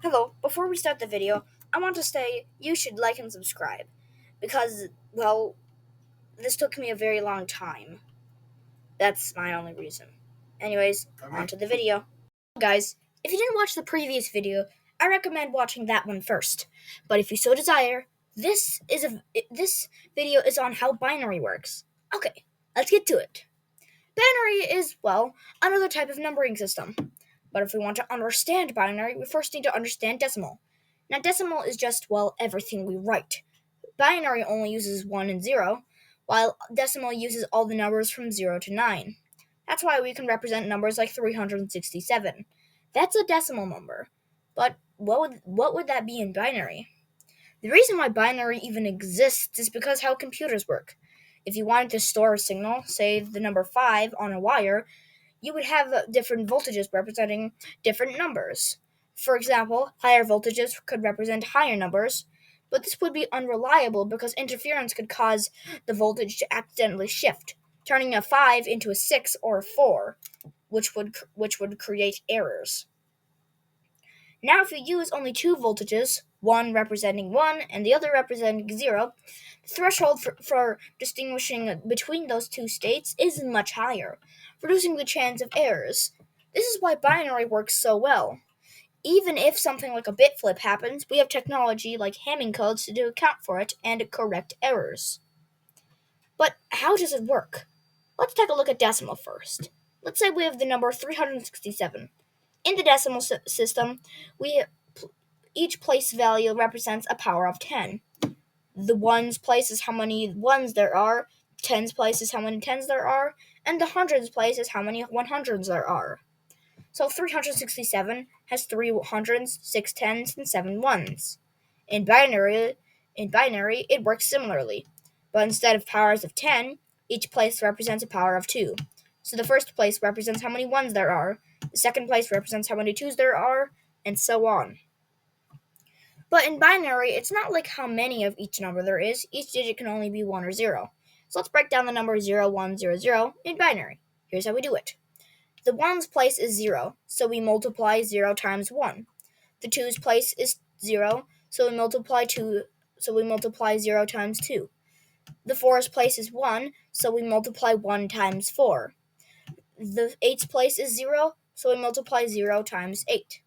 Hello, before we start the video, I want to say you should like and subscribe because, this took me a very long time. That's my only reason. Anyways, on to the video. Guys, if you didn't watch the previous video, I recommend watching that one first. But if you so desire, this video is on how binary works. Okay, let's get to it. Binary is, another type of numbering system. But if we want to understand binary, we first need to understand decimal. Now, decimal is just, everything we write. Binary only uses 1 and 0, while decimal uses all the numbers from 0 to 9. That's why we can represent numbers like 367. That's a decimal number. But what would that be in binary? The reason why binary even exists is because how computers work. If you wanted to store a signal, say the number 5 on a wire, you would have different voltages representing different numbers. For example, higher voltages could represent higher numbers, but this would be unreliable because interference could cause the voltage to accidentally shift, turning a 5 into a 6 or a 4, which would create errors. Now, if you use only two voltages, one representing 1 and the other representing 0, the threshold for distinguishing between those two states is much higher, reducing the chance of errors. This is why binary works so well. Even if something like a bit flip happens, we have technology like Hamming codes to account for it and correct errors. But how does it work? Let's take a look at decimal first. Let's say we have the number 367. In the decimal system, each place value represents a power of 10. The ones place is how many ones there are, tens place is how many tens there are, and the hundreds place is how many 100s there are. So 367 has 3 hundreds, 6 tens, and 7 ones. In binary, it works similarly, but instead of powers of 10, each place represents a power of 2. So the first place represents how many ones there are, the second place represents how many 2s there are, and so on. But in binary, it's not like how many of each number there is. Each digit can only be 1 or 0. So let's break down the number 0, 1, 0, 0 in binary. Here's how we do it. The 1's place is 0, so we multiply 0 times 1. The 2's place is 0, so we multiply 0 times 2. The 4's place is 1, so we multiply 1 times 4. The 8's place is 0, so we multiply 0 times 8.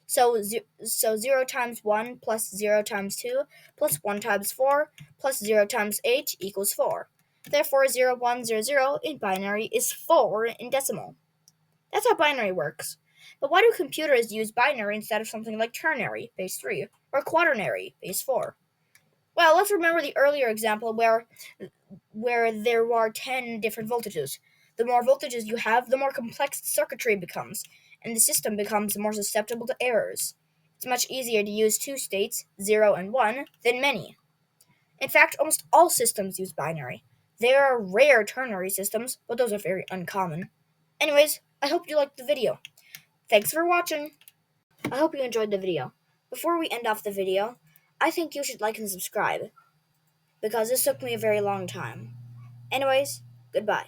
So 0 times 1 plus 0 times 2 plus 1 times 4 plus 0 times 8 equals 4. Therefore, 0, 1, 0, 0 in binary is 4 in decimal. That's how binary works. But why do computers use binary instead of something like ternary, base 3, or quaternary, base 4? Well, let's remember the earlier example where there were 10 different voltages. The more voltages you have, the more complex the circuitry becomes, and the system becomes more susceptible to errors. It's much easier to use two states, 0 and 1, than many. In fact, almost all systems use binary. There are rare ternary systems, but those are very uncommon. Anyways, I hope you liked the video. Thanks for watching. I hope you enjoyed the video. Before we end off the video, I think you should like and subscribe, because this took me a very long time. Anyways, goodbye.